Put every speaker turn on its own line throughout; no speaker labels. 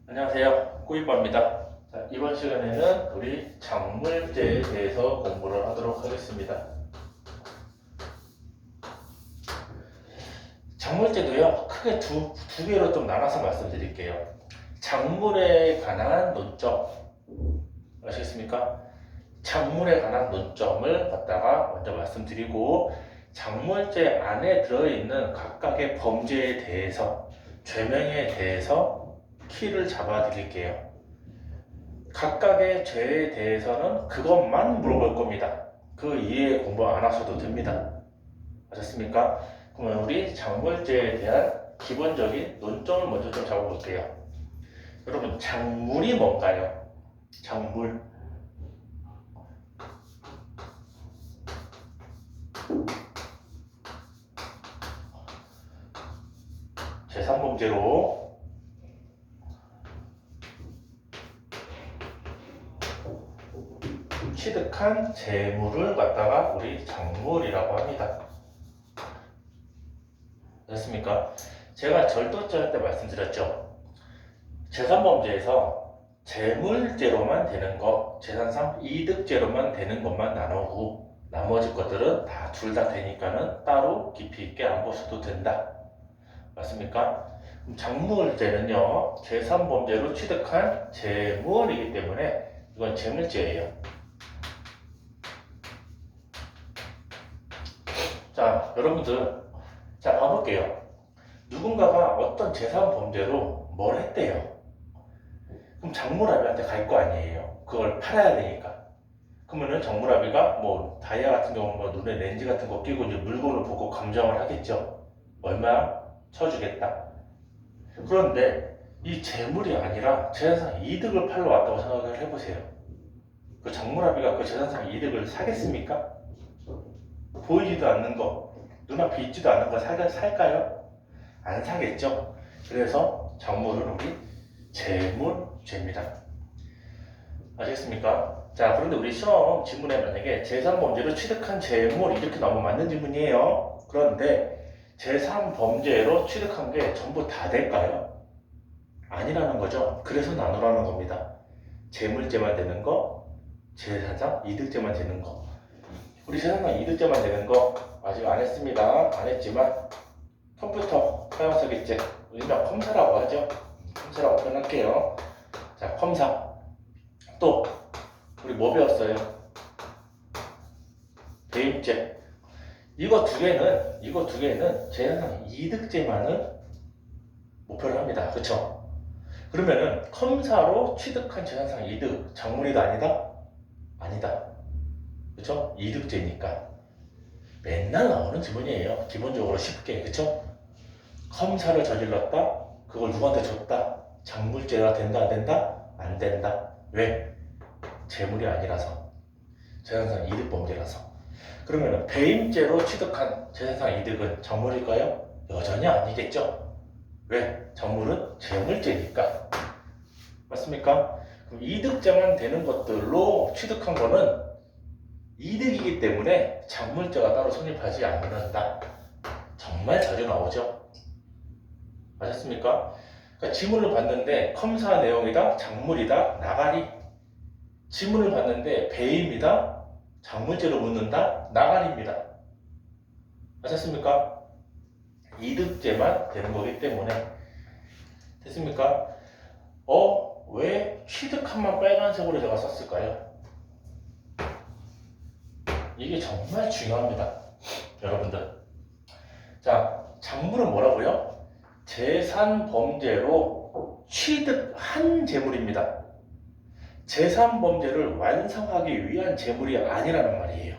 안녕하세요. 꾸이빠입니다. 자, 이번 시간에는 우리 작물제에 대해서 공부를 하도록 하겠습니다. 작물제도요, 크게 두 개로 좀 나눠서 말씀드릴게요. 작물에 관한 논점, 아시겠습니까? 작물에 관한 논점을 갖다가 먼저 말씀드리고, 작물제 안에 들어있는 각각의 범죄에 대해서, 죄명에 대해서 키를 잡아 드릴게요. 각각의 죄에 대해서는 그것만 물어볼 겁니다. 그 이외에 공부 안 하셔도 됩니다. 아셨습니까? 그러면 우리 작물제에 대한 기본적인 논점을 먼저 좀 잡아볼게요. 여러분, 작물이 뭔가요? 작물. 제3범죄로 취득한 재물을 갖다가 우리 작물이라고 합니다. 됐습니까? 제가 절도죄 할 때 말씀드렸죠. 제3범죄에서 재물죄로만 되는 거, 재산상 이득죄로만 되는 것만 나누고 나머지 것들은 다 둘 다 되니까는 따로 깊이 있게 안 보셔도 된다. 맞습니까? 작물죄는요, 제3범죄로 취득한 재물이기 때문에 이건 재물죄예요. 자, 여러분들, 자, 봐볼게요. 누군가가 어떤 제3범죄로 뭘 했대요. 그럼 장물아비한테 갈 거 아니에요. 그걸 팔아야 되니까. 그러면은 장물아비가 뭐 다이아 같은 경우는 뭐 눈에 렌즈 같은 거 끼고 이제 물건을 보고 감정을 하겠죠. 얼마 쳐주겠다. 그런데 이 재물이 아니라 재산상 이득을 팔러 왔다고 생각을 해보세요. 그 장물아비가 그 재산상 이득을 사겠습니까? 보이지도 않는 거, 눈앞에 있지도 않는 거 살까요? 안 사겠죠. 그래서 작물은 우리 재물죄입니다. 아시겠습니까? 자, 그런데 우리 시험 지문에 만약에 제3범죄로 취득한 재물 이렇게 나오면 맞는 질문이에요. 그런데 제3범죄로 취득한 게 전부 다 될까요? 아니라는 거죠. 그래서 나누라는 겁니다. 재물죄만 되는 거, 재산상 이득죄만 되는 거. 우리 재산상 이득죄만 되는 거 아직 안 했습니다. 안 했지만 컴퓨터 사용하겠지. 일명 컴사라고 하죠. 컴사라고 표현할게요. 자, 컴사. 또 우리 뭐 배웠어요? 배임죄. 이거 두 개는 재산상 이득죄만을 목표로 합니다. 그쵸? 그러면은 컴사로 취득한 재산상 이득 작물이다 아니다? 아니다. 그쵸? 이득죄니까 맨날 나오는 질문이에요. 기본적으로 쉽게. 그쵸? 컴사를 저질렀다? 그걸 누구한테 줬다? 작물죄가 된다 안 된다? 안 된다. 왜? 재물이 아니라서. 재산상 이득범죄라서. 그러면 배임죄로 취득한 재산상 이득은 작물일까요? 여전히 아니겠죠. 왜? 작물은 재물죄니까. 맞습니까? 그럼 이득죄만 되는 것들로 취득한 거는 이득이기 때문에 작물죄가 따로 성립하지 않는다. 정말 자주 나오죠. 아셨습니까? 그러니까 지문을 봤는데 컴사 내용이다, 작물이다, 나가리. 지문을 봤는데 배임이다, 작물죄로 묻는다, 나가리입니다. 아셨습니까? 이득죄만 되는 거기 때문에. 됐습니까? 왜 취득한만 빨간색으로 제가 썼을까요? 이게 정말 중요합니다. 여러분들. 자, 작물은 뭐라고요? 제3범죄로 취득한 재물입니다. 제3범죄를 완성하기 위한 재물이 아니라는 말이에요.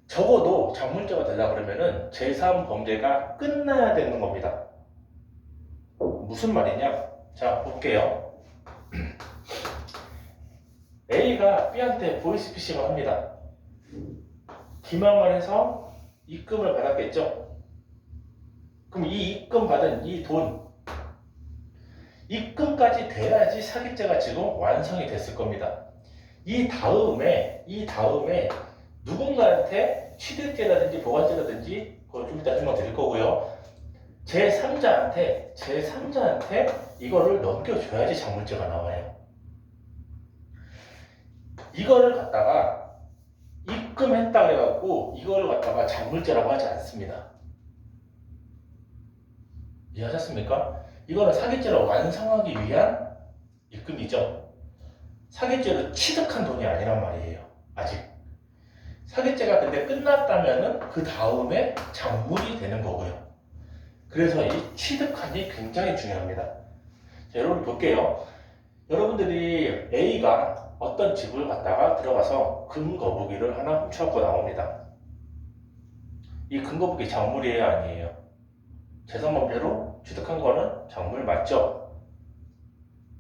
적어도 작물죄가 되려 그러면은 제3범죄가 끝나야 되는 겁니다. 무슨 말이냐? 자, 볼게요. A가 B한테 보이스피싱을 합니다. 기망을 해서 입금을 받았겠죠? 그럼 이 입금 받은 이 돈, 입금까지 돼야지 사기죄가 지금 완성이 됐을 겁니다. 이 다음에 누군가한테 취득죄라든지 보관죄라든지 그걸 좀 이따 설명드릴 거고요. 제3자한테 이거를 넘겨줘야지 작물재가 나와요. 이거를 갖다가 입금했다 해갖고 이거를 갖다가 작물재라고 하지 않습니다. 이해하셨습니까? 이거는 사기죄를 완성하기 위한 입금이죠. 사기죄로 취득한 돈이 아니란 말이에요. 아직. 사기죄가 근데 끝났다면은 그 다음에 작물이 되는 거고요. 그래서 이 취득한이 굉장히 중요합니다. 자, 여러분 볼게요. 여러분들이 A가 어떤 집을 갖다가 들어가서 금거북이를 하나 훔쳐갖고 나옵니다. 이 금거북이 작물이에요, 아니에요? 재산범죄로 취득한 거는 작물 맞죠?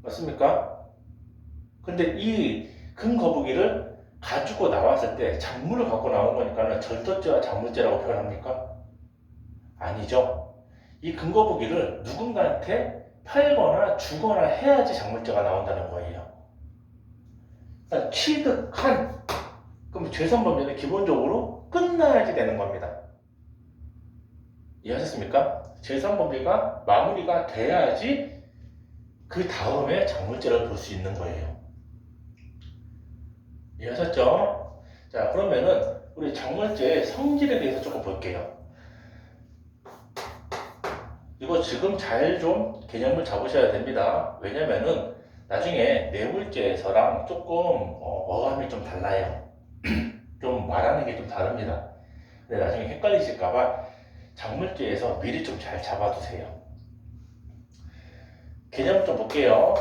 맞습니까? 근데 이 금거북이를 가지고 나왔을 때 작물을 갖고 나온 거니까 절도죄와 작물죄라고 표현합니까? 아니죠. 이 금거북이를 누군가한테 팔거나 주거나 해야지 작물죄가 나온다는 거예요. 그러니까 취득한, 그럼 재산범죄는 기본적으로 끝나야지 되는 겁니다. 이해하셨습니까? 재산범죄가 마무리가 돼야지 그 다음에 작물죄를 볼 수 있는 거예요. 이해하셨죠? 자, 그러면은 우리 작물죄의 성질에 대해서 조금 볼게요. 이거 지금 잘 좀 개념을 잡으셔야 됩니다. 왜냐면은 나중에 뇌물죄에서랑 조금 어감이 좀 달라요. 좀 말하는 게 좀 다릅니다. 근데 나중에 헷갈리실까봐 작물죄에서 미리 좀 잘 잡아두세요. 개념 좀 볼게요.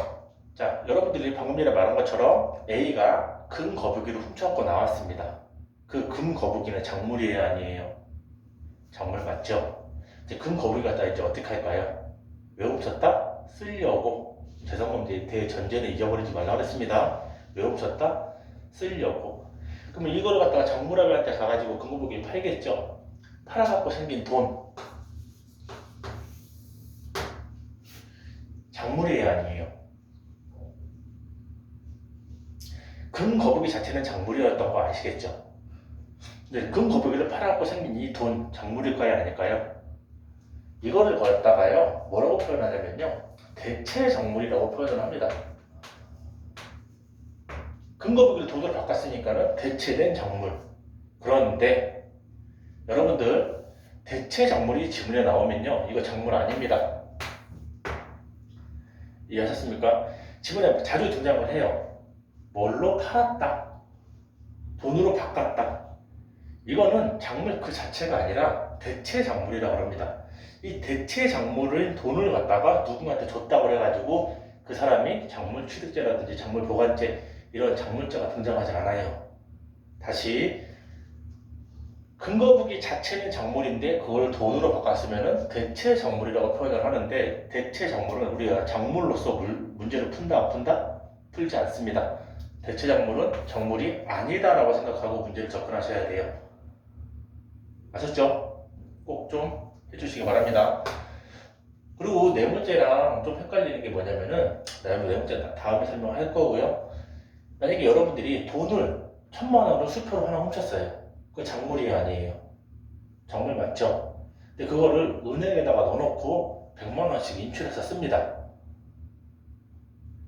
자, 여러분들이 방금 전에 말한 것처럼 A가 금거북이를 훔쳐갖고 나왔습니다. 그 금거북이는 작물이에요, 아니에요? 작물 맞죠? 이제 금거북이 갖다 이제 어떻게 할까요? 왜 훔쳤다? 쓰려고. 재산범죄의 대전제는 잊어버리지 말라고 그랬습니다. 왜 훔쳤다? 쓰려고. 그러면 이거를 갖다가 작물아비한테 가가지고 금거북이 팔겠죠? 팔아갖고 생긴 돈. 작물이에요, 아니에요? 금거북이 자체는 작물이었던 거 아시겠죠? 근데 금거북이를 팔아갖고 생긴 이 돈, 작물일까요, 아닐까요? 이거를 갖다가요, 뭐라고 표현하냐면요, 대체 작물이라고 표현을 합니다. 금거북이를 돈으로 바꿨으니까는 대체된 작물. 그런데 여러분들 대체 작물이 지문에 나오면요, 이거 작물 아닙니다. 이해하셨습니까? 지문에 자주 등장을 해요. 뭘로 팔았다, 돈으로 바꿨다. 이거는 작물 그 자체가 아니라 대체 작물이라고 합니다. 이 대체 작물을 돈을 갖다가 누군가한테 줬다고 해가지고 그 사람이 작물 취득죄라든지 작물 보관죄 이런 작물죄가 등장하지 않아요. 다시, 금거북이 자체는 작물인데 그걸 돈으로 바꿨으면 대체 작물이라고 표현을 하는데, 대체 작물은 우리가 작물로서 문제를 푼다 안 푼다? 풀지 않습니다. 대체 작물은 작물이 아니다라고 생각하고 문제를 접근하셔야 돼요. 아셨죠? 꼭 좀 해주시기 바랍니다. 그리고 뇌물죄랑 좀 헷갈리는 게 뭐냐면은, 뇌물죄 다음에 설명할 거고요. 만약에 여러분들이 돈을 1000만 원을 수표로 하나 훔쳤어요. 그거 작물이 아니에요. 작물 맞죠? 근데 그거를 은행에다가 넣어놓고 100만 원씩 인출해서 씁니다.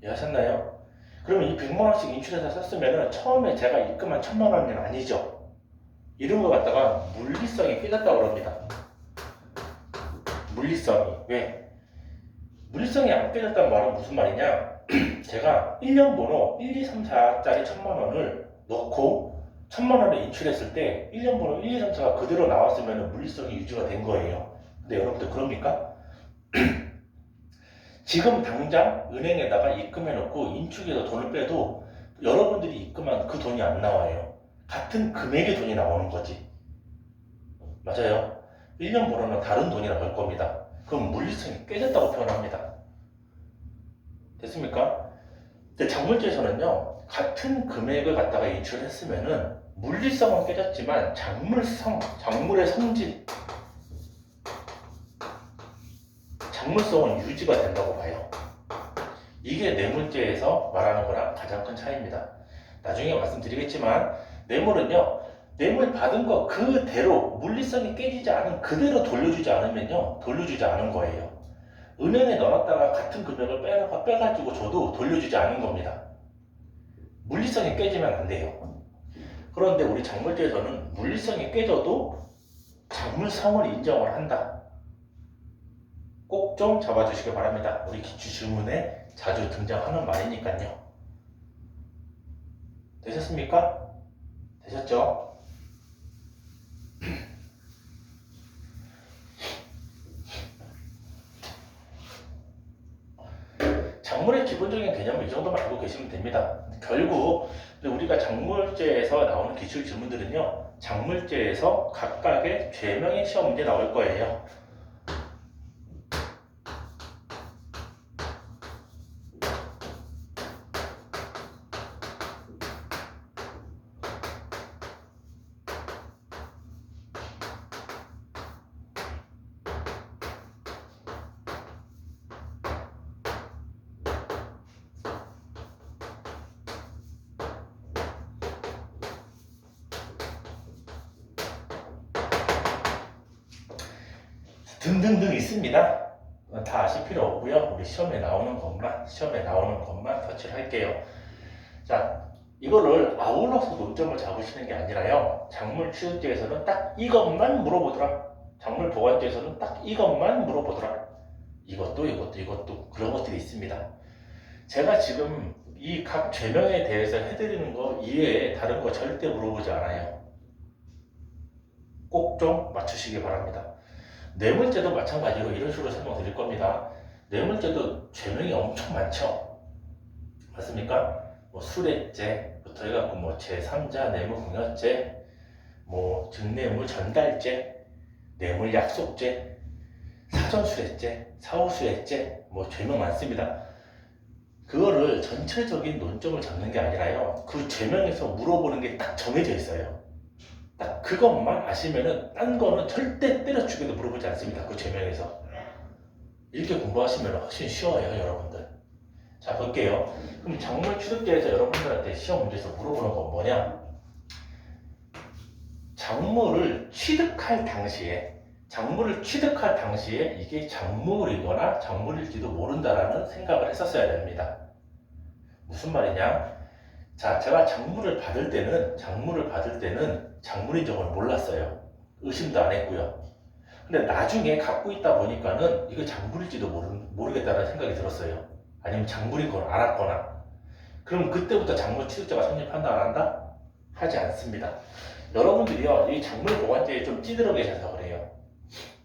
이해하셨나요? 그러면 이 100만 원씩 인출해서 썼으면은 처음에 제가 입금한 1000만 원은 아니죠. 이런 거 갖다가 물리성이 깨졌다고 합니다. 물리성이. 왜? 물리성이 안 깨졌다는 말은 무슨 말이냐? 제가 1년 번호 1, 2, 3, 4짜리 1000만 원을 넣고 1000만 원을 인출했을 때 1년 번호 1, 2, 3, 4가 그대로 나왔으면 물리성이 유지가 된 거예요. 근데 여러분들 그럽니까? 지금 당장 은행에다가 입금해놓고 인출해서 돈을 빼도 여러분들이 입금한 그 돈이 안 나와요. 같은 금액의 돈이 나오는 거지. 맞아요. 1년 번호는 다른 돈이라고 할 겁니다. 그럼 물리성이 깨졌다고 표현합니다. 됐습니까? 근데 작물죄에서는요, 같은 금액을 갖다가 인출했으면은 물리성은 깨졌지만 작물의 성질, 작물성은 유지가 된다고 봐요. 이게 뇌물죄에서 말하는 거랑 가장 큰 차이입니다. 나중에 말씀드리겠지만 뇌물은요, 뇌물 받은 거 그대로 물리성이 깨지지 않은 그대로 돌려주지 않으면요. 돌려주지 않은 거예요. 은행에 넣어놨다가 같은 금액을 빼가지고 줘도 돌려주지 않은 겁니다. 물리성이 깨지면 안 돼요. 그런데 우리 작물제에서는 물리성이 깨져도 작물성을 인정을 한다. 꼭 좀 잡아주시기 바랍니다. 우리 기출질문에 자주 등장하는 말이니까요. 되셨습니까? 되셨죠? 작물의 기본적인 개념을 이 정도만 알고 계시면 됩니다. 결국 우리가 작물제에서 나오는 기출 질문들은요, 작물제에서 각각의 죄명의 시험 문제 나올 거예요. 등등등 있습니다. 다 아실 필요 없고요. 우리 시험에 나오는 것만 터치를 할게요. 자, 이거를 아울러서 논점을 잡으시는 게 아니라요. 작물 취득제에서는 딱 이것만 물어보더라. 작물 보관제에서는 딱 이것만 물어보더라. 이것도 그런 것들이 있습니다. 제가 지금 이 각 죄명에 대해서 해드리는 거 이외에 다른 거 절대 물어보지 않아요. 꼭 좀 맞추시기 바랍니다. 뇌물죄도 마찬가지로 이런 식으로 설명드릴 겁니다. 뇌물죄도 죄명이 엄청 많죠. 맞습니까? 뭐 수뢰죄부터 해갖고 뭐 제3자 뇌물공여죄, 뭐 증뇌물 전달죄, 뇌물약속죄, 사전수뢰죄, 사후수뢰죄, 뭐 죄명 많습니다. 그거를 전체적인 논점을 잡는 게 아니라요. 그 죄명에서 물어보는 게 딱 정해져 있어요. 딱 그것만 아시면은 딴 거는 절대 때려 죽여도 물어보지 않습니다. 그 죄명에서. 이렇게 공부하시면 훨씬 쉬워요, 여러분들. 자, 볼게요. 그럼 작물 취득제에서 여러분들한테 시험 문제에서 물어보는 건 뭐냐? 작물을 취득할 당시에 이게 작물이거나 작물일지도 모른다라는 생각을 했었어야 됩니다. 무슨 말이냐? 자, 제가 작물을 받을 때는 작물인 점을 몰랐어요. 의심도 안 했고요. 근데 나중에 갖고 있다 보니까는 이거 작물일지도 모르겠다는 생각이 들었어요. 아니면 작물인 걸 알았거나. 그럼 그때부터 작물 취득자가 성립한다 안 한다? 하지 않습니다. 여러분들이요, 이 작물 보관제에 좀 찌들어 계셔서 그래요.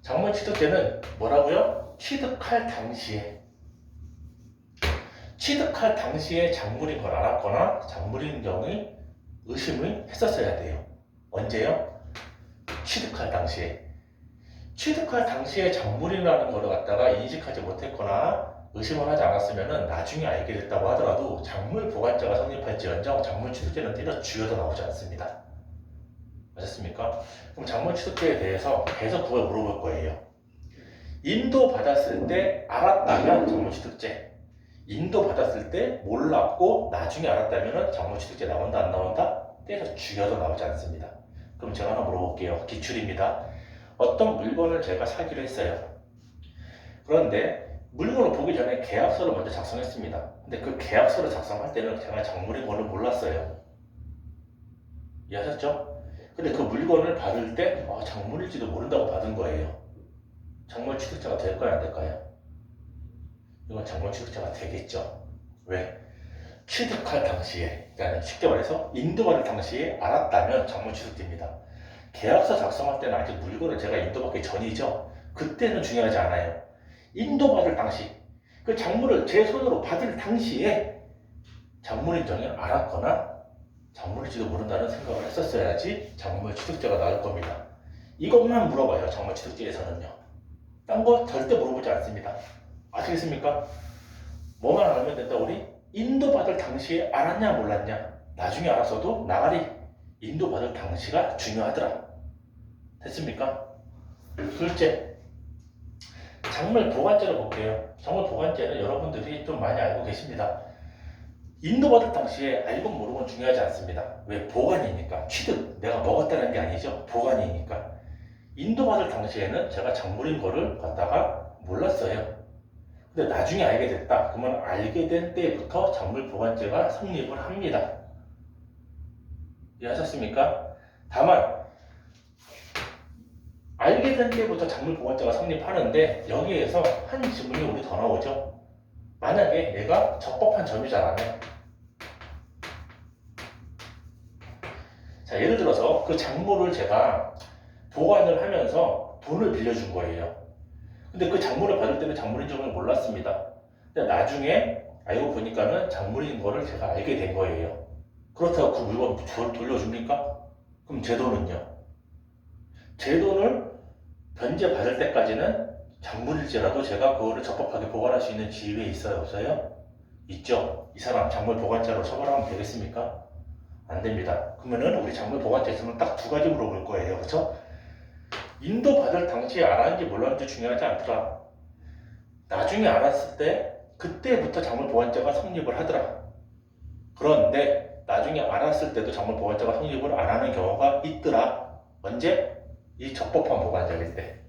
작물 취득제는 뭐라고요? 취득할 당시에 작물인 걸 알았거나 작물인 점을 의심을 했었어야 돼요. 언제요? 취득할 당시에 작물이라는 걸 갖다가 인식하지 못했거나 의심을 하지 않았으면 나중에 알게 됐다고 하더라도 작물 보관자가 성립할지언정 작물 취득제는 때려 죽여도 나오지 않습니다. 맞았습니까? 그럼 작물 취득제에 대해서 계속 그걸 물어볼 거예요. 인도받았을 때 알았다면 작물 취득제, 인도받았을 때 몰랐고 나중에 알았다면 작물 취득제 나온다 안 나온다? 때려 죽여도 나오지 않습니다. 그럼 제가 하나 물어볼게요. 기출입니다. 어떤 물건을 제가 사기로 했어요. 그런데 물건을 보기 전에 계약서를 먼저 작성했습니다. 근데 그 계약서를 작성할 때는 제가 작물인 걸로 몰랐어요. 이해하셨죠? 근데 그 물건을 받을 때 작물일지도 모른다고 받은 거예요. 작물 취득자가 될까요, 안 될까요? 이건 작물 취득자가 되겠죠. 왜? 취득할 당시에, 그러니까 쉽게 말해서 인도받을 당시에 알았다면 작물 취득됩니다. 계약서 작성할 때는 아직 물건을 제가 인도받기 전이죠. 그때는 중요하지 않아요. 인도받을 당시, 그 작물을 제 손으로 받을 당시에 작물 인정을 알았거나 작물일지도 모른다는 생각을 했었어야지 작물 취득자가 나올 겁니다. 이것만 물어봐요. 작물 취득제에서는요. 딴 거 절대 물어보지 않습니다. 아시겠습니까? 뭐만 알면 된다 우리? 인도받을 당시에 알았냐 몰랐냐? 나중에 알았어도 나가리 인도받을 당시가 중요하더라. 됐습니까? 둘째, 작물 보관제를 볼게요. 작물 보관제는 여러분들이 좀 많이 알고 계십니다. 인도받을 당시에 알건 모르건 중요하지 않습니다. 왜? 보관이니까. 취득, 내가 먹었다는 게 아니죠. 보관이니까. 인도받을 당시에는 제가 작물인 거를 갖다가 몰랐어요. 근데 나중에 알게 됐다. 그러면 알게 된 때부터 작물 보관죄가 성립을 합니다. 이해하셨습니까? 다만 알게 된 때부터 작물 보관죄가 성립하는데 여기에서 한 지문이 우리 더 나오죠. 만약에 얘가 적법한 점유자라면, 자 예를 들어서 그 작물을 제가 보관을 하면서 돈을 빌려준 거예요. 근데 그 작물을 받을 때는 작물인 점을 몰랐습니다. 근데 나중에 알고 보니까는 작물인 거를 제가 알게 된 거예요. 그렇다고 그 물건 돌려줍니까? 그럼 제 돈은요? 제 돈을 변제받을 때까지는 작물일지라도 제가 그거를 적법하게 보관할 수 있는 지위에 있어요? 없어요? 있죠. 이 사람 작물 보관자로 처벌하면 되겠습니까? 안 됩니다. 그러면은 우리 작물 보관자 있으면 딱 두 가지 물어볼 거예요. 그렇죠? 인도받을 당시에 알았는지 몰랐는지 중요하지 않더라. 나중에 알았을 때 그때부터 작물 보관자가 성립을 하더라. 그런데 나중에 알았을 때도 작물 보관자가 성립을 안 하는 경우가 있더라. 언제? 이 적법한 보관자일 때,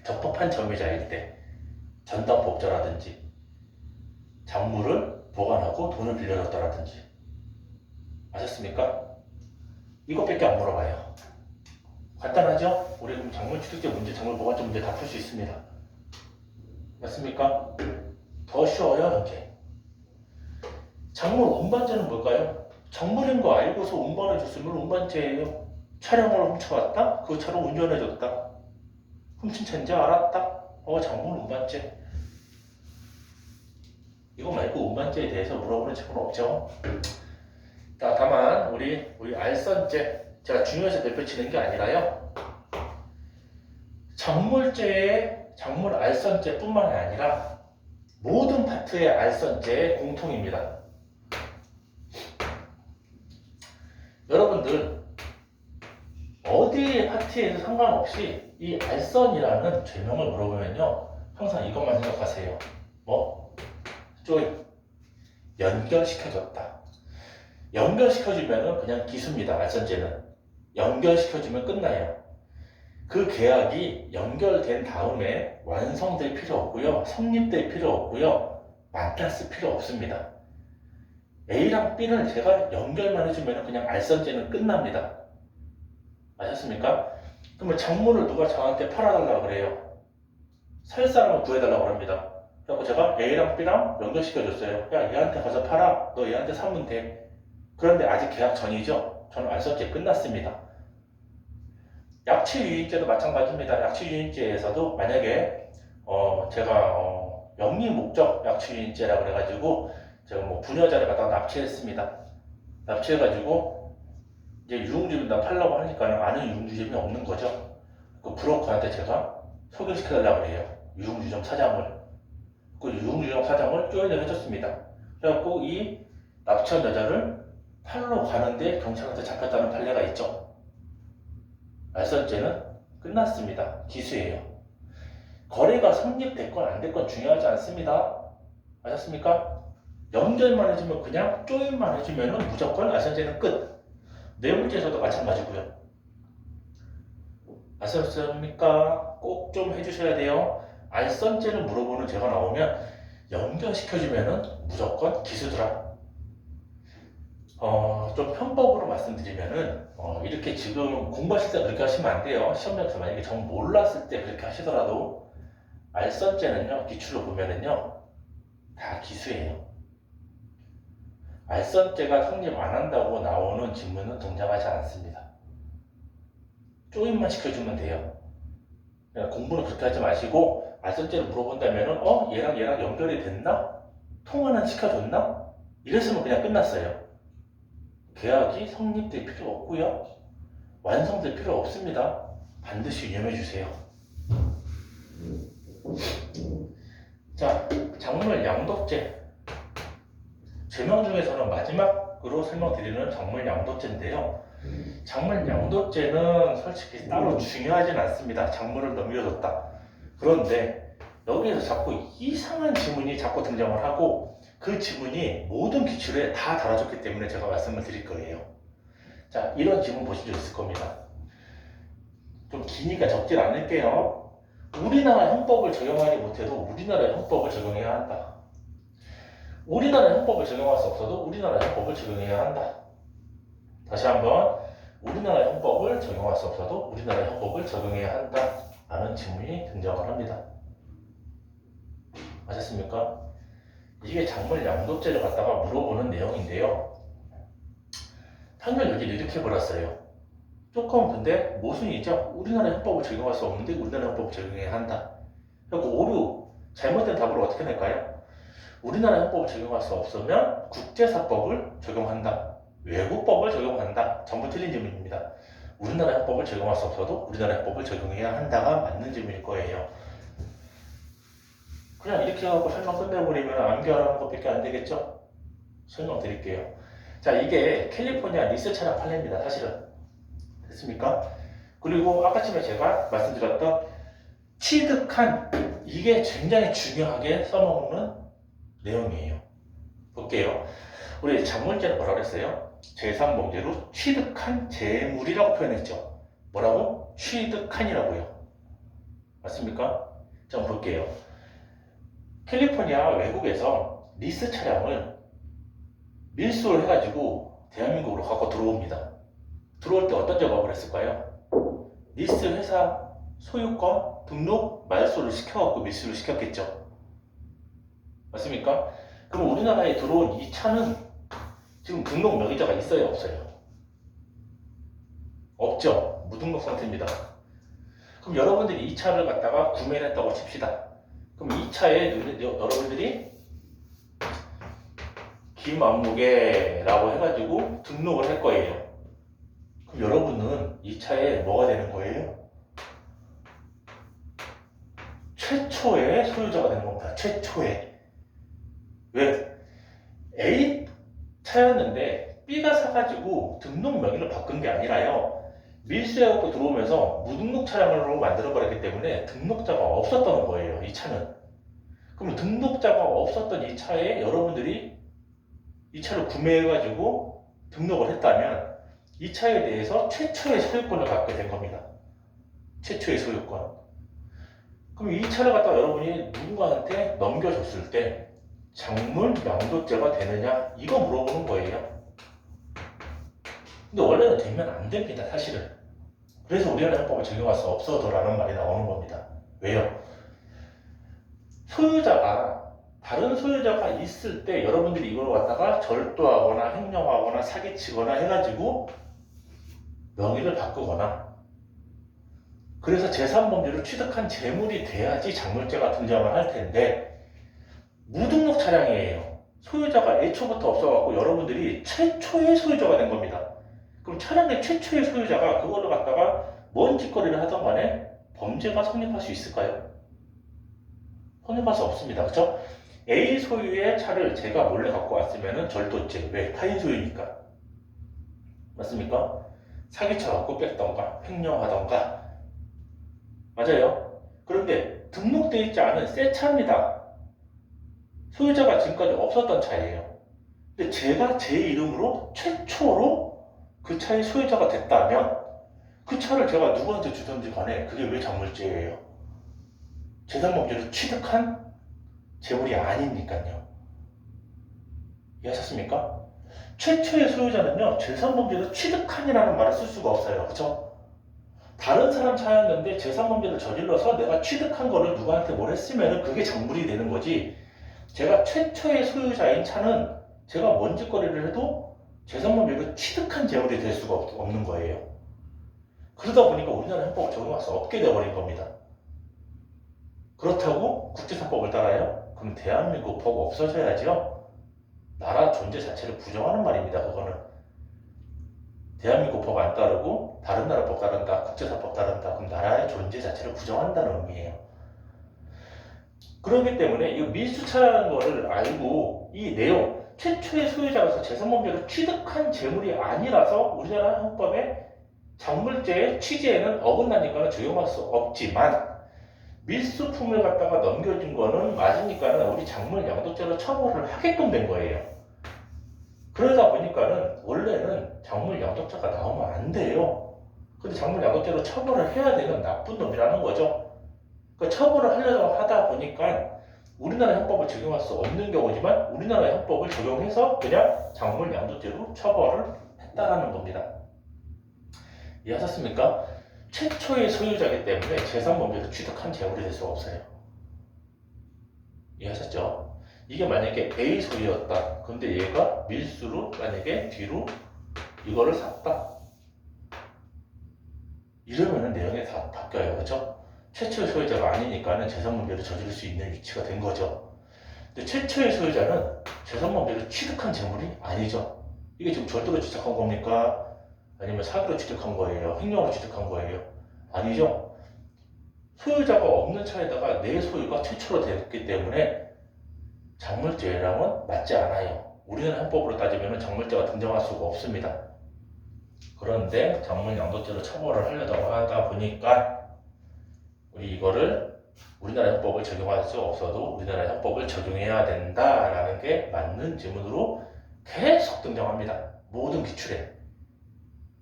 적법한 점유자일 때, 전담법자라든지 작물을 보관하고 돈을 빌려줬다라든지. 아셨습니까? 이것밖에 안 물어봐요. 간단하죠? 우리 그럼 작물 취득제 문제, 작물 보관제 문제 다 풀 수 있습니다. 맞습니까? 더 쉬워요, 이게. 작물 운반제는 뭘까요? 작물인 거 알고서 운반해줬으면 운반제예요. 차량을 훔쳐왔다? 그 차로 운전해줬다. 훔친 차인지 알았다? 작물 운반제. 이거 말고 운반제에 대해서 물어보는 책은 없죠. 자, 다만 우리 알선제, 제가 중요해서 덧붙이는 게 아니라요. 작물 알선제뿐만 아니라 모든 파트의 알선제의 공통입니다. 여러분들 어디의 파트에도 상관없이 이 알선이라는 죄명을 물어보면요, 항상 이것만 생각하세요. 조인, 연결시켜줬다. 연결시켜주면 그냥 기수입니다. 알선제는 연결시켜주면 끝나요. 그 계약이 연결된 다음에 완성될 필요 없고요, 성립될 필요 없고요, 만났을 필요 없습니다. A랑 B를 제가 연결만 해주면 그냥 알선제는 끝납니다. 아셨습니까? 그러면 작물을 누가 저한테 팔아달라고 그래요. 살 사람을 구해달라고 합니다. 그래서 제가 A랑 B랑 연결시켜줬어요. 야, 얘한테 가서 팔아. 너 얘한테 사면 돼. 그런데 아직 계약 전이죠. 저는 알선제 끝났습니다. 약취유인죄도 마찬가지입니다. 약취유인죄에서도 만약에 제가 영리 목적 약취유인죄라 그래가지고 제가 부녀자를 갖다가 납치했습니다. 납치해가지고 이제 유흥주점 나 팔라고 하니까 아는 유흥주점이 없는 거죠. 그 브로커한테 제가 소개시켜달라고 해요. 유흥주점 사장을. 그 유흥주점 사장을 조인을 해줬습니다. 그래갖고 이 납치한 여자를 팔러 가는데 경찰한테 잡혔다는 판례가 있죠. 알선죄는 끝났습니다. 기수예요. 거래가 성립됐건 안 됐건 중요하지 않습니다. 아셨습니까? 연결만 해주면, 그냥 조인만 해주면 무조건 알선죄는 끝. 뇌물죄에서도 마찬가지고요. 아셨습니까? 꼭 좀 해주셔야 돼요. 알선죄를 물어보는 죄가 나오면 연결시켜주면 무조건 기수더라. 좀 편법으로 말씀드리면은 이렇게 지금 공부하실 때 그렇게 하시면 안 돼요. 시험장에서 만약에 정 몰랐을 때 그렇게 하시더라도 알선죄는요, 기출로 보면은요 다 기수예요. 알선죄가 성립 안 한다고 나오는 질문은 동작하지 않습니다. 조인만 시켜주면 돼요. 그러니까 공부는 그렇게 하지 마시고 알선죄를 물어본다면은 얘랑 연결이 됐나? 통화는 시켜줬나? 이랬으면 그냥 끝났어요. 계약이 성립될 필요 없고요, 완성될 필요 없습니다. 반드시 유념해 주세요. 자, 작물 양도죄. 죄명 중에서는 마지막으로 설명드리는 작물 양도죄인데요. 작물 양도죄는 솔직히 따로 중요하진 않습니다. 작물을 넘겨줬다. 그런데 여기에서 자꾸 이상한 지문이 자꾸 등장을 하고, 그 지문이 모든 기출에 다 달아줬기 때문에 제가 말씀을 드릴 거예요. 자, 이런 지문 보신 적 있을 겁니다. 좀 기니까 적질 않을게요. 우리나라 형법을 적용하지 못해도 우리나라 형법을 적용해야 한다. 우리나라 형법을 적용할 수 없어도 우리나라 형법을 적용해야 한다. 다시 한번, 우리나라 형법을 적용할 수 없어도 우리나라 형법을 적용해야 한다 라는 지문이 등장을 합니다. 아셨습니까? 이게 작물 양도죄를 갖다가 물어보는 내용인데요. 판결 여기를 이렇게 버렸어요. 조금 근데 모순이죠. 우리나라 형법을 적용할 수 없는데 우리나라 형법을 적용해야 한다. 그리고 오류, 잘못된 답을 어떻게 낼까요? 우리나라 형법을 적용할 수 없으면 국제사법을 적용한다. 외국법을 적용한다. 전부 틀린 질문입니다. 우리나라 형법을 적용할 수 없어도 우리나라 형법을 적용해야 한다가 맞는 질문일 거예요. 그냥 이렇게 하고 설명 끝내버리면 암기하라는 것밖에 안 되겠죠? 설명 드릴게요. 자, 이게 캘리포니아 리스 차량 판례입니다. 사실은. 됐습니까? 그리고 아까쯤에 제가 말씀드렸던 취득한, 이게 굉장히 중요하게 써먹는 내용이에요. 볼게요. 우리 작물죄는 뭐라고 했어요? 제3범죄로 취득한 재물이라고 표현했죠. 뭐라고? 취득한이라고요. 맞습니까? 자, 한번 볼게요. 캘리포니아 외국에서 리스 차량을 밀수를 해가지고 대한민국으로 갖고 들어옵니다. 들어올 때 어떤 작업을 했을까요? 리스 회사 소유권 등록 말소를 시켜갖고 밀수를 시켰겠죠. 맞습니까? 그럼 우리나라에 들어온 이 차는 지금 등록 명의자가 있어요, 없어요? 없죠. 무등록 상태입니다. 그럼 여러분들이 이 차를 갖다가 구매를 했다고 칩시다. 그럼 이 차에 여러분들이 김안무개라고 해가지고 등록을 할 거예요. 그럼 여러분은 이 차에 뭐가 되는 거예요? 최초의 소유자가 되는 겁니다. 최초의. 왜? A 차였는데 B가 사가지고 등록 명의를 바꾼 게 아니라요. 밀수해갖고 들어오면서 무등록 차량으로 만들어버렸기 때문에 등록자가 없었던 거예요. 이 차는. 그럼 등록자가 없었던 이 차에 여러분들이 이 차를 구매해가지고 등록을 했다면 이 차에 대해서 최초의 소유권을 갖게 된 겁니다. 최초의 소유권. 그럼 이 차를 갖다가 여러분이 누군가한테 넘겨줬을 때 작물 양도죄가 되느냐? 이거 물어보는 거예요. 근데 원래는 되면 안 됩니다, 사실은. 그래서 우리나라 형법을 적용할 수 없어도라는 말이 나오는 겁니다. 왜요? 소유자가, 다른 소유자가 있을 때 여러분들이 이걸 갖다가 절도하거나 횡령하거나 사기치거나 해가지고 명의를 바꾸거나, 그래서 제3범죄로 취득한 재물이 돼야지 작물죄가 등장을 할 텐데, 무등록 차량이에요. 소유자가 애초부터 없어갖고 여러분들이 최초의 소유자가 된 겁니다. 그럼 차량의 최초의 소유자가 그걸로 갖다가 뭔 짓거리를 하던 간에 범죄가 성립할 수 있을까요? 성립할 수 없습니다. 그렇죠? A 소유의 차를 제가 몰래 갖고 왔으면 절도죄. 왜? 타인 소유니까. 맞습니까? 사기쳐 갖고 뺐던가 횡령하던가. 맞아요. 그런데 등록되어 있지 않은 새 차입니다. 소유자가 지금까지 없었던 차예요. 근데 제가 제 이름으로 최초로 그 차의 소유자가 됐다면 그 차를 제가 누구한테 주든지 간에 그게 왜 작물죄예요? 제3범죄로 취득한 재물이 아니니까요. 이해하셨습니까? 최초의 소유자는요, 제3범죄로 취득한이라는 말을 쓸 수가 없어요. 그렇죠? 다른 사람 차였는데 제3범죄를 저질러서 내가 취득한 거를 누구한테 뭘 했으면 그게 작물이 되는 거지, 제가 최초의 소유자인 차는 제가 뭔 짓거리를 해도 제3범죄로 취득한 재물이 될 수가 없는 거예요. 그러다 보니까 우리나라 형법을 적용할 수 없게 되어버린 겁니다. 그렇다고 국제사법을 따라요? 그럼 대한민국 법 없어져야죠. 나라 존재 자체를 부정하는 말입니다. 그거는. 대한민국 법 안 따르고 다른 나라 법 따른다, 국제사법 따른다, 그럼 나라의 존재 자체를 부정한다는 의미예요. 그렇기 때문에 이 밀수차라는 거를 알고 이 내용, 최초의 소유자로서 제3범죄로 취득한 재물이 아니라서 우리나라 형법의 작물죄의 취지에는 어긋나니까 적용할 수 없지만, 밀수품을 갖다가 넘겨준 거는 맞으니까는 우리 작물 양도죄로 처벌을 하게끔 된 거예요. 그러다 보니까는 원래는 작물 양도죄가 나오면 안 돼요. 근데 작물 양도죄로 처벌을 해야 되는 나쁜 놈이라는 거죠. 그 처벌을 하려고 하다 보니까 우리나라 형법을 적용할 수 없는 경우지만 우리나라 형법을 적용해서 그냥 작물 양도죄로 처벌을 했다라는 겁니다. 이해하셨습니까? 최초의 소유자이기 때문에 제3범죄로 취득한 재물이 될 수가 없어요. 이해하셨죠? 이게 만약에 A 소유였다. 근데 얘가 밀수로 만약에 뒤로 이거를 샀다. 이러면은 내용이 다 바뀌어요. 그렇죠? 최초의 소유자가 아니니까는 제3범죄를 저지를 수 있는 위치가 된 거죠. 근데 최초의 소유자는 제3범죄로 취득한 재물이 아니죠. 이게 지금 절도로 취득한 겁니까? 아니면 사기로 취득한 거예요? 횡령으로 취득한 거예요? 아니죠. 소유자가 없는 차에다가 내 소유가 최초로 됐기 때문에 작물죄랑은 맞지 않아요. 우리나라 형법으로 따지면 작물죄가 등장할 수가 없습니다. 그런데 작물 양도죄로 처벌을 하려고 하다 보니까 우리 이거를 우리나라 형법을 적용할 수 없어도 우리나라 형법을 적용해야 된다라는 게 맞는 지문으로 계속 등장합니다. 모든 기출에.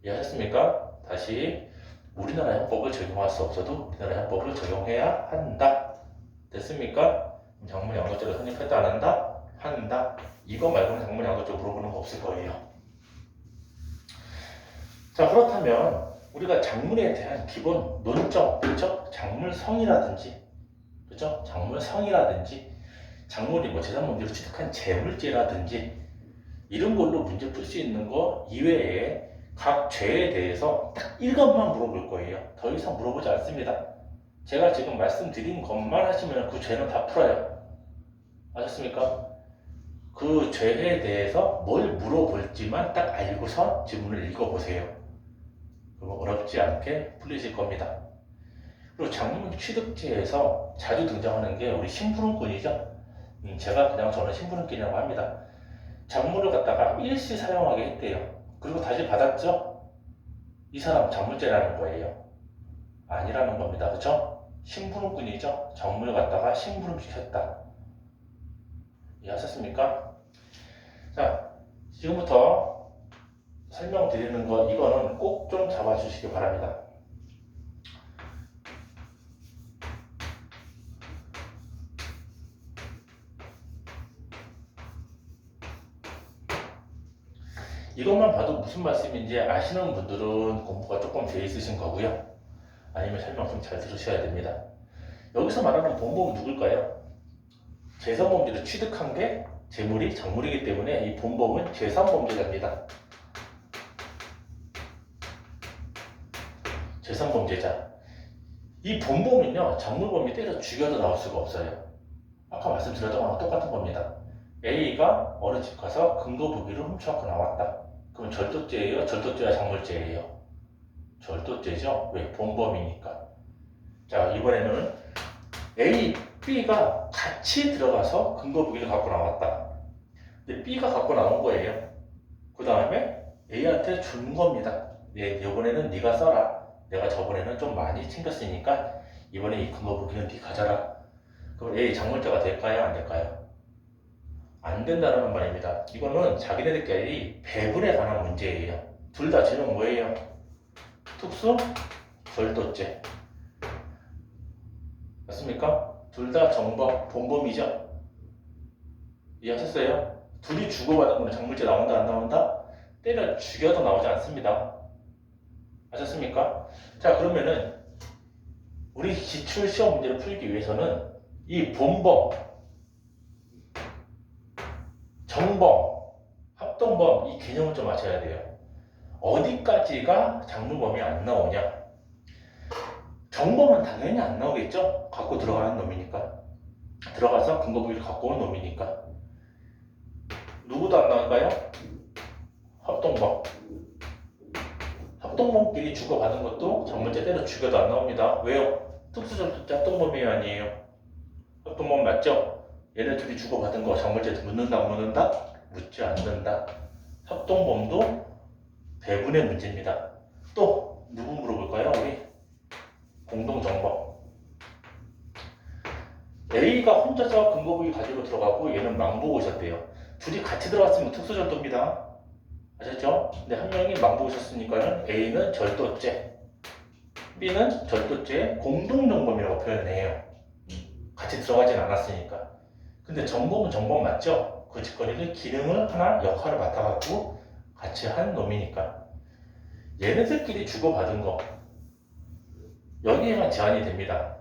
이해하셨습니까? 다시 우리나라 형법을 적용할 수 없어도 우리나라 형법을 적용해야 한다. 됐습니까? 작물 양도죄를 성립했다 안 한다? 한다. 이거 말고는 작물 양도죄 물어보는 거 없을 거예요. 자, 그렇다면 우리가 작물에 대한 기본 논점, 그렇죠? 작물성이라든지, 그렇죠? 작물성이라든지, 작물이 뭐 제3범죄로 취득한 재물죄라든지 이런 걸로 문제 풀 수 있는 거 이외에 각 죄에 대해서 딱 이것만 물어볼 거예요. 더 이상 물어보지 않습니다. 제가 지금 말씀드린 것만 하시면 그 죄는 다 풀어요. 아셨습니까? 그 죄에 대해서 뭘 물어볼지만 딱 알고서 지문을 읽어보세요. 그럼 어렵지 않게 풀리실 겁니다. 그리고 작물 취득죄에서 자주 등장하는 게 우리 심부름꾼이죠. 제가 그냥 저는 심부름꾼이라고 합니다. 작물을 갖다가 일시 사용하게 했대요. 그리고 다시 받았죠? 이 사람 작물죄라는 거예요. 아니라는 겁니다. 그렇죠? 심부름꾼이죠. 작물을 갖다가 심부름시켰다. 이해하셨습니까? 자, 지금부터 설명드리는 거 이거는 꼭 좀 잡아주시기 바랍니다. 이것만 봐도 무슨 말씀인지 아시는 분들은 공부가 조금 돼 있으신 거고요. 아니면 설명 좀 잘 들으셔야 됩니다. 여기서 말하는 본범은 누굴까요? 제3범죄를 취득한 게 재물이 작물이기 때문에 이 본범은 제3범죄자입니다. 제3범죄자. 이 본범은요, 작물범이 때려 죽여도 나올 수가 없어요. 아까 말씀드렸던 거랑 똑같은 겁니다. A가 어느 집 가서 근거부기를 훔쳐갖고 나왔다. 그럼 절도죄예요? 절도죄야 작물죄예요? 절도죄죠? 왜? 본범이니까. 자, 이번에는 A, B가 같이 들어가서 근거부기를 갖고 나왔다. 근데 B가 갖고 나온 거예요. 그 다음에 A한테 준 겁니다. 네, 이번에는 네가 써라. 내가 저번에는 좀 많이 챙겼으니까 이번에 이 근거부기는 네 가져라. 그럼 A 작물죄가 될까요? 안 될까요? 안 된다는 말입니다. 이거는 자기네들끼리 배분에 관한 문제예요. 둘 다 죄는 뭐예요? 특수 절도죄. 맞습니까? 둘 다 정범, 본범이죠. 이해하셨어요? 둘이 주고받은 거는 작물죄 나온다 안 나온다? 때려 죽여도 나오지 않습니다. 아셨습니까? 자, 그러면은 우리 기출 시험 문제를 풀기 위해서는 이 본범, 정범, 합동범 이 개념을 좀 아셔야 돼요. 어디까지가 작물범이 안 나오냐? 정범은 당연히 안 나오겠죠? 갖고 들어가는 놈이니까. 들어가서 근거부기를 갖고 온 놈이니까. 누구도 안 나올까요? 합동범. 합동범끼리 주고받은 것도 작물죄 때려 죽여도 안 나옵니다. 왜요? 특수절도죄 합동범이 아니에요. 합동범 맞죠? 얘네 둘이 주고받은 거 작물죄 묻는다 안 묻는다? 묻지 않는다. 합동범도 배분의 문제입니다. 또 누구 물어볼까요? 우리 공동정범. 얘가 혼자서 근거부위 가지고 들어가고 얘는 망보고 있었대요. 둘이 같이 들어갔으면 특수절도입니다. 아셨죠? 근데 한 명이 망보고 있었으니까는 A는 절도죄, B는 절도죄의 공동정범이라고 표현을 해요. 같이 들어가진 않았으니까. 근데 정범은 정범 맞죠? 그 짓거리는 기능을 하나 역할을 맡아갖고 같이 한 놈이니까. 얘네들끼리 주고받은 거 여기에만 제한이 됩니다.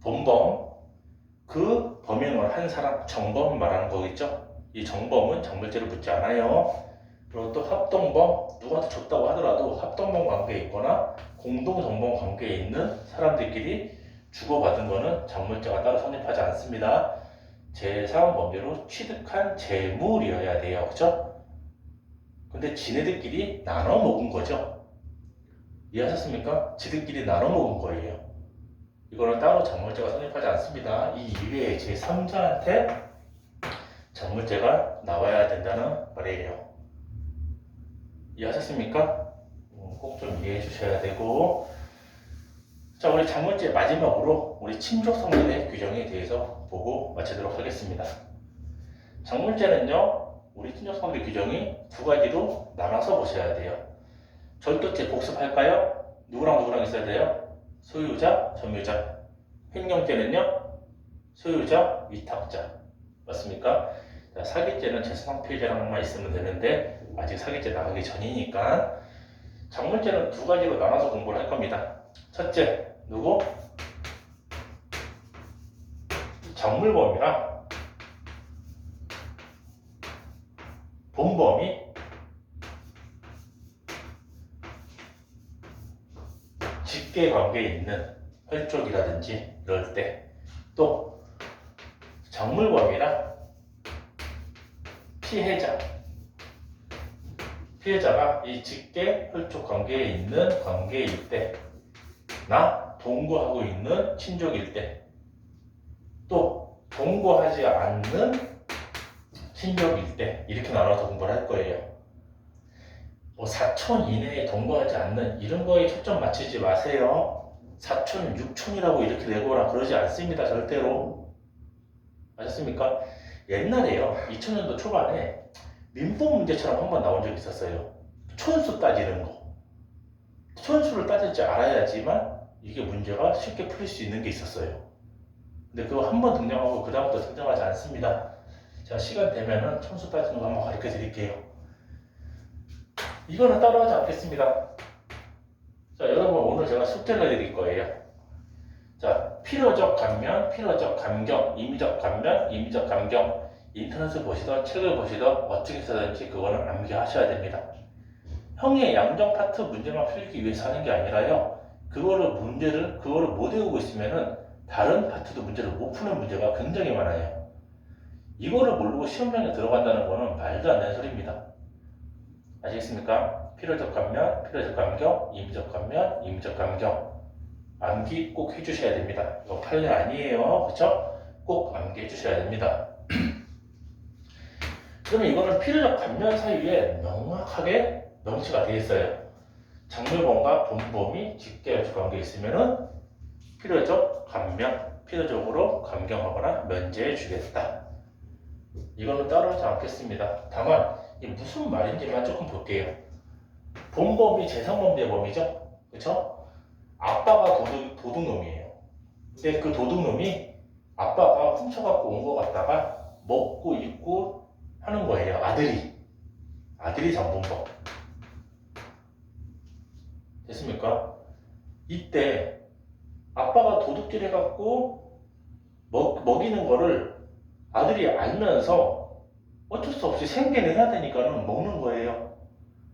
본범, 그 범행을 한 사람, 정범 말하는 거겠죠? 이 정범은 정벌죄를 묻지 않아요. 그리고 또 합동범, 누구한테 줬다고 하더라도 합동범 관계에 있거나 공동정범 관계에 있는 사람들끼리 주고받은 거는 작물죄가 따로 성립하지 않습니다. 제3범죄로 취득한 재물이어야 돼요. 그쵸? 근데 지네들끼리 나눠 먹은 거죠. 이해하셨습니까? 지들끼리 나눠 먹은 거예요. 이거는 따로 작물죄가 성립하지 않습니다. 이 이외에 제3자한테 작물죄가 나와야 된다는 말이에요. 이해하셨습니까? 꼭 좀 이해해 주셔야 되고. 자, 우리 작물죄 마지막으로 우리 친족성립의 규정에 대해서 보고 마치도록 하겠습니다. 작물죄는요, 우리 친족성립 규정이 두 가지로 나눠서 보셔야 돼요. 절도죄 복습할까요? 누구랑 누구랑 있어야 돼요? 소유자, 점유자. 횡령죄는요, 소유자, 위탁자. 맞습니까? 자, 사기죄는 재산상 피해자랑만 있으면 되는데 아직 사기죄 나가기 전이니까 작물죄는 두 가지로 나눠서 공부를 할 겁니다. 첫째, 누구? 작물범이랑 본범이 직계 관계에 있는 혈족이라든지 이럴 때, 또 작물범이랑 피해자가 이 직계 혈족 관계에 있는 관계일 때, 나 동거하고 있는 친족일 때, 또 동거하지 않는 친족일 때, 이렇게 나눠서 공부를 할 거예요. 뭐 사촌 이내에 동거하지 않는 이런 거에 초점 맞추지 마세요. 사촌, 육촌이라고 이렇게 내거나 그러지 않습니다. 절대로. 아셨습니까? 옛날에요. 2000년도 초반에 민법 문제처럼 한번 나온 적이 있었어요. 촌수 따지는 거. 촌수를 따질 줄 알아야지만 이게 문제가 쉽게 풀릴 수 있는 게 있었어요. 근데 그거 한 번 등장하고 그 다음부터 등장하지 않습니다. 제가 시간 되면은 촌수 따지는 거 한번 가르쳐 드릴게요. 이거는 따로 하지 않겠습니다. 자, 여러분 오늘 제가 숙제를 드릴 거예요. 자, 필요적 감면, 필요적 감경, 임의적 감면, 임의적 감경. 인터넷을 보시던 책을 보시던 어떻게 써든지 그거는 암기하셔야 됩니다. 형의 양정 파트 문제만 풀기 위해서 하는 게 아니라요. 그거를 못 외우고 있으면은 다른 파트도 문제를 못 푸는 문제가 굉장히 많아요. 이거를 모르고 시험장에 들어간다는 거는 말도 안 되는 소리입니다. 아시겠습니까? 필요적 감면, 필요적 감경, 임의적 감면, 임의적 감경. 암기 꼭 해주셔야 됩니다. 이거 판례 아니에요. 그쵸? 꼭 암기해 주셔야 됩니다. 그러면 이거는 필요적 감면 사이에 명확하게 명시가 되어 있어요. 작물범과 본범이 직계혈족 관계에 있으면은 필요적 감면, 필요적으로 감경하거나 면제해 주겠다. 이거는 따로 하지 않겠습니다. 다만 이게 무슨 말인지만 조금 볼게요. 본범이 제3범죄범이죠? 그쵸? 아빠가 도둑놈이에요. 근데 그 도둑놈이 아빠가 훔쳐갖고 온 것 같다가 먹고 입고 하는 거예요. 아들이 장본범. 됐습니까? 이때 아빠가 도둑질 해갖고 먹이는 거를 아들이 알면서 어쩔 수 없이 생계를 해야 되니까는 먹는 거예요.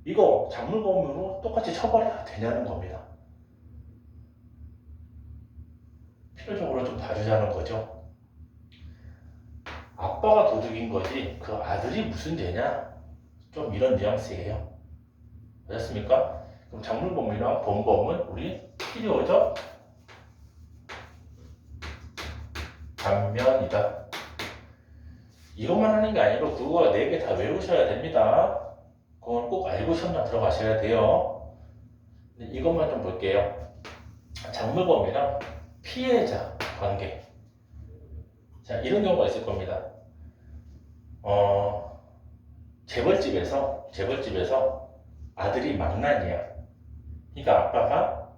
이거 작물범으로 똑같이 처벌해야 되냐는 겁니다. 필요적으로 좀 봐주자는 거죠. 아빠가 도둑인 거지 그 아들이 무슨 죄냐? 좀 이런 뉘앙스예요. 아셨습니까? 그럼 작물범이랑 본범은 우리 필요적 감면이다. 이것만 하는 게 아니고 그거 4개 다 외우셔야 됩니다. 그건 꼭 알고 시험장 들어가셔야 돼요. 이것만 좀 볼게요. 작물범이랑 피해자 관계. 자, 이런 경우가 있을 겁니다. 재벌집에서 아들이 망난이야. 그러니까 아빠가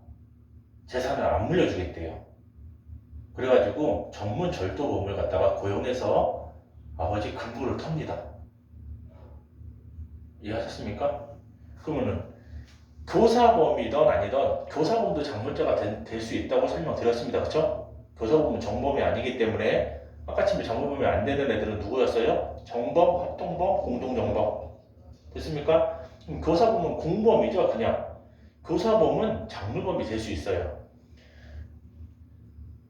재산을 안 물려주겠대요. 그래가지고 전문 절도범을 갖다가 고용해서 아버지 금고를 텁니다. 이해하셨습니까? 그러면은 교사범이든 아니든 교사범도 장물죄가 될 수 있다고 설명드렸습니다. 그렇죠? 교사범은 정범이 아니기 때문에 아까 처음에 정범이 안 되는 애들은 누구였어요? 정범, 합동범, 공동정범. 됐습니까? 교사범은 공범이죠. 그냥 교사범은 작물범이 될 수 있어요.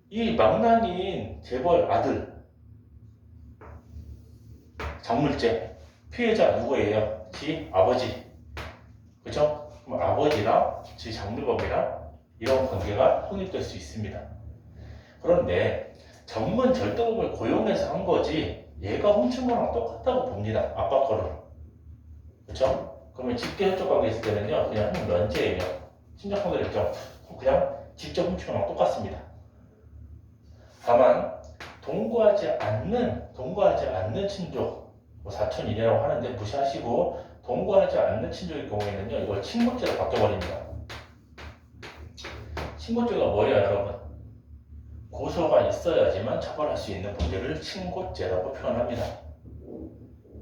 이 망나니인 재벌 아들 작물죄 피해자 누구예요? 지 아버지. 그죠? 그럼 아버지랑 지 작물범이랑 이런 관계가 성립될 수 있습니다. 그런데 전문 절도범을 고용해서 한 거지 얘가 훔친 거랑 똑같다고 봅니다. 아빠 거를. 그쵸? 그러면 직계협조 관계 있을 때는요 그냥 면제예요. 친족관계를 그냥 직접 훔친 거랑 똑같습니다. 다만 동거하지 않는 친족, 뭐 사촌이라고 하는데 무시하시고 동거하지 않는 친족의 경우에는요 이걸 친고죄로 바뀌어버립니다. 친고죄가 뭐예요, 여러분? 고소가 있어야지만 처벌할 수 있는 범죄를 친고죄라고 표현합니다.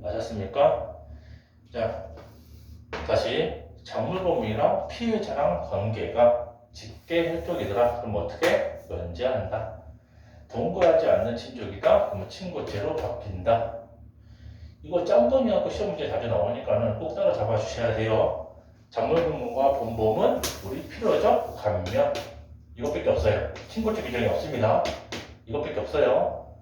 아셨습니까? 자, 다시 작물범이랑 피해자랑 관계가 직계혈족이더라. 그럼 어떻게? 면제한다. 동거하지 않는 친족이다. 그러면 친고죄로 바뀐다. 이거 짬뽕이하고 시험 문제 자주 나오니까는 꼭 따라잡아 주셔야 돼요. 작물범과 본범은 우리 필요적 감면. 이것밖에 없어요. 친고죄 규정이 없습니다. 이것밖에 없어요.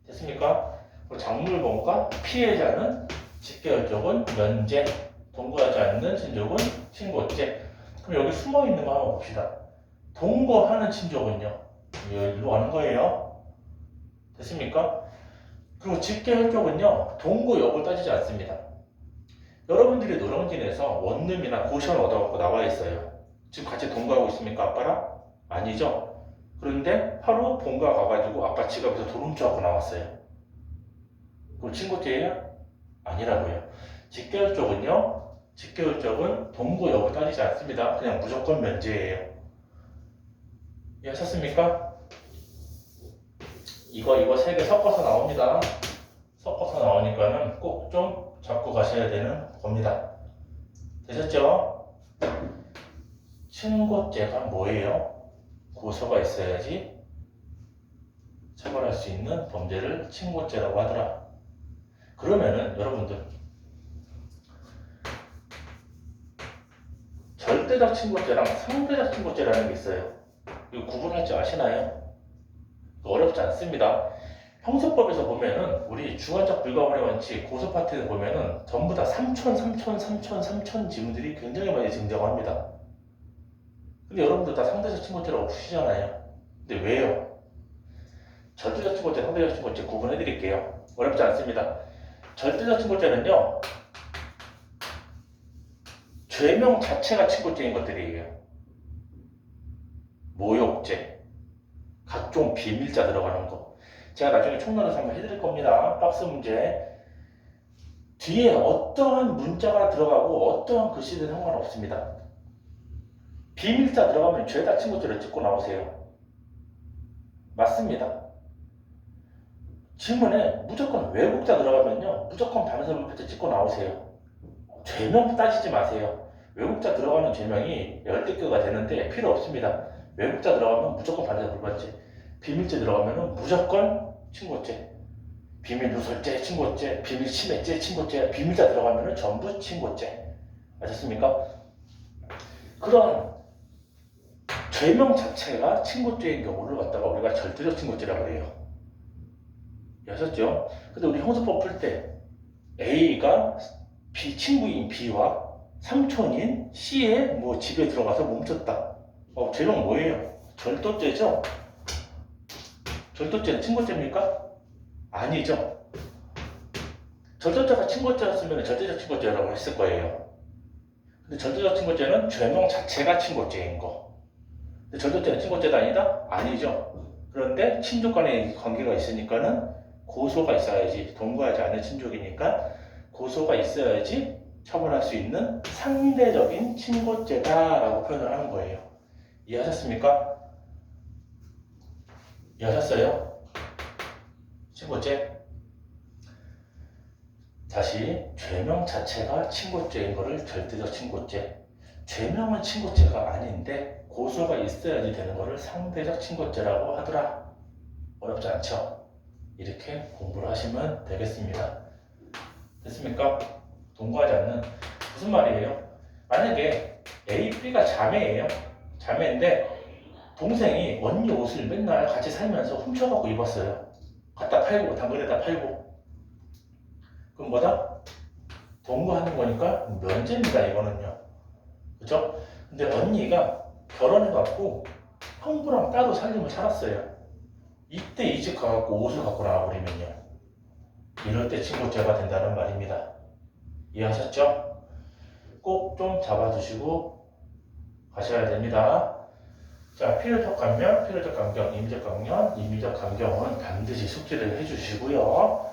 됐습니까? 작물범과 피해자는 직계혈족은 면제, 동거하지 않는 친족은 친고죄. 그럼 여기 숨어있는 거 한번 봅시다. 동거하는 친족은요 일로 가는 거예요. 됐습니까? 그리고 직계혈족은요 동거 여부를 따지지 않습니다. 여러분들이 노량진에서 원룸이나 고시원 얻어갖고 나와 있어요. 지금 같이 동거하고 있습니까? 아빠랑? 아니죠. 그런데 하루 본가 가가지고 아빠 지갑에서 돈 훔쳐갖고 나왔어요. 그럼 친고죄예요? 아니라고요. 직계혈족은 동거 여부 따지지 않습니다. 그냥 무조건 면제예요. 이해하셨습니까? 이거 세 개 섞어서 나옵니다. 섞어서 나오니까는 꼭 좀 잡고 가셔야 되는 겁니다. 되셨죠? 친고죄가 뭐예요? 고소가 있어야지 처벌할 수 있는 범죄를 친고죄라고 하더라. 그러면은 여러분들 절대적 친고죄랑 상대적 친고죄라는 게 있어요. 이거 구분할 줄 아시나요? 어렵지 않습니다. 형사법에서 보면은 우리 주관적 불가분의 원칙 고소 파트에 보면은 전부 다 3천 지문들이 굉장히 많이 등장합니다. 근데 여러분들 다 상대적 친고죄라고 푸시잖아요. 근데 왜요? 절대적 친고죄, 상대적 친고죄 구분해 드릴게요. 어렵지 않습니다. 절대적 친고죄는요 죄명 자체가 친고죄인 것들이에요. 모욕죄, 각종 비밀자 들어가는 거. 제가 나중에 총론에서 한번 해드릴 겁니다. 박스 문제. 뒤에 어떠한 문자가 들어가고 어떠한 글씨든 상관없습니다. 비밀자 들어가면 죄다 친고죄를 찍고 나오세요. 맞습니다. 질문에 무조건 외국자 들어가면요 무조건 반사불패죄 찍고 나오세요. 죄명 따지지 마세요. 외국자 들어가는 죄명이 10개가 되는데 필요 없습니다. 외국자 들어가면 무조건 반사불패죄, 비밀죄 들어가면 무조건 친고죄, 비밀 누설죄 친고죄, 비밀 침해죄 친고죄, 비밀자 들어가면 전부 친고죄. 아셨습니까? 그런 죄명 자체가 친고죄인 경우를 갖다가 우리가 절대적 친고죄라고 해요. 아셨죠? 근데 우리 형사법 풀 때 A가 친구인 B와 삼촌인 C의 집에 들어가서 멈췄다. 죄명 뭐예요? 절도죄죠? 절도죄는 친고죄입니까? 아니죠. 절도죄가 친고죄였으면 절대적 친고죄라고 했을 거예요. 근데 절대적 친고죄는 죄명 자체가 친고죄인 거. 근데 절도죄는 친고죄가 아니다? 아니죠. 그런데 친족 간의 관계가 있으니까는 고소가 있어야지. 동거하지 않은 친족이니까 고소가 있어야지 처벌할 수 있는 상대적인 친고죄다라고 표현을 하는 거예요. 이해하셨습니까? 이해하셨어요? 친고죄. 다시 죄명 자체가 친고죄인 거를 절대적 친고죄. 죄명은 친고죄가 아닌데 고소가 있어야지 되는 거를 상대적 친고죄라고 하더라. 어렵지 않죠? 이렇게 공부를 하시면 되겠습니다. 됐습니까? 동거하지 않는. 무슨 말이에요? 만약에 A, B가 자매예요. 자매인데 동생이 언니 옷을 맨날 같이 살면서 훔쳐갖고 입었어요. 갖다 팔고 당근에다 팔고. 그럼 뭐다? 동거하는 거니까 면제입니다. 이거는요. 그죠? 근데 언니가 결혼해갖고 형부랑 따로 살림을 살았어요. 이때 이 집 가갖고 옷을 갖고 나와버리면요. 이럴 때 친고죄가 된다는 말입니다. 이해하셨죠? 꼭 좀 잡아두시고 가셔야 됩니다. 자, 필요적 감면, 필요적 감경, 임의적 감면, 임의적 감경은 반드시 숙지를 해주시고요.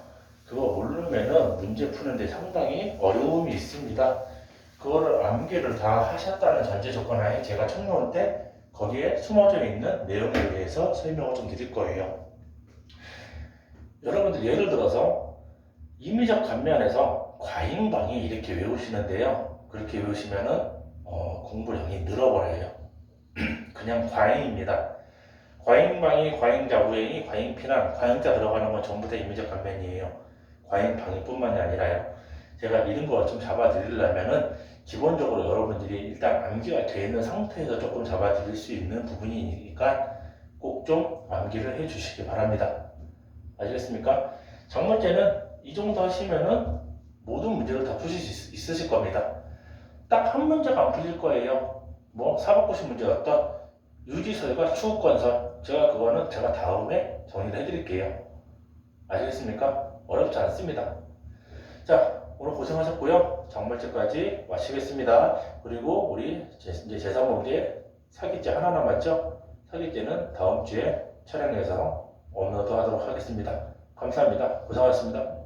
그거 모르면은 문제 푸는데 상당히 어려움이 있습니다. 그거를 암기를 다 하셨다는 전제 조건 하에 제가 청론 때 거기에 숨어져 있는 내용에 대해서 설명을 좀 드릴 거예요. 여러분들 예를 들어서 임의적 감면에서 과잉방위 이렇게 외우시는데요. 그렇게 외우시면은 공부량이 늘어버려요. 그냥 과잉입니다. 과잉방위, 과잉자부행위, 과잉피난, 과잉자 들어가는 건 전부 다 임의적 감면이에요. 과잉방위뿐만이 아니라요. 제가 이런 거 좀 잡아드리려면은 기본적으로 여러분들이 일단 암기가 되어 있는 상태에서 조금 잡아드릴 수 있는 부분이니까 꼭 좀 암기를 해주시기 바랍니다. 아시겠습니까? 정문제는 이 정도 하시면은 모든 문제를 다 푸실 수 있으실 겁니다. 딱 한 문제가 안 풀릴 거예요. 뭐 사법고시 문제였던 유지설과 추후건설, 그거는 제가 다음에 정리를 해드릴게요. 아시겠습니까? 어렵지 않습니다. 자, 오늘 고생하셨고요. 정말제까지 마치겠습니다. 그리고 우리 이제 제3문제 사기죄 하나 남았죠? 사기죄는 다음 주에 촬영해서 업로드 하도록 하겠습니다. 감사합니다. 고생하셨습니다.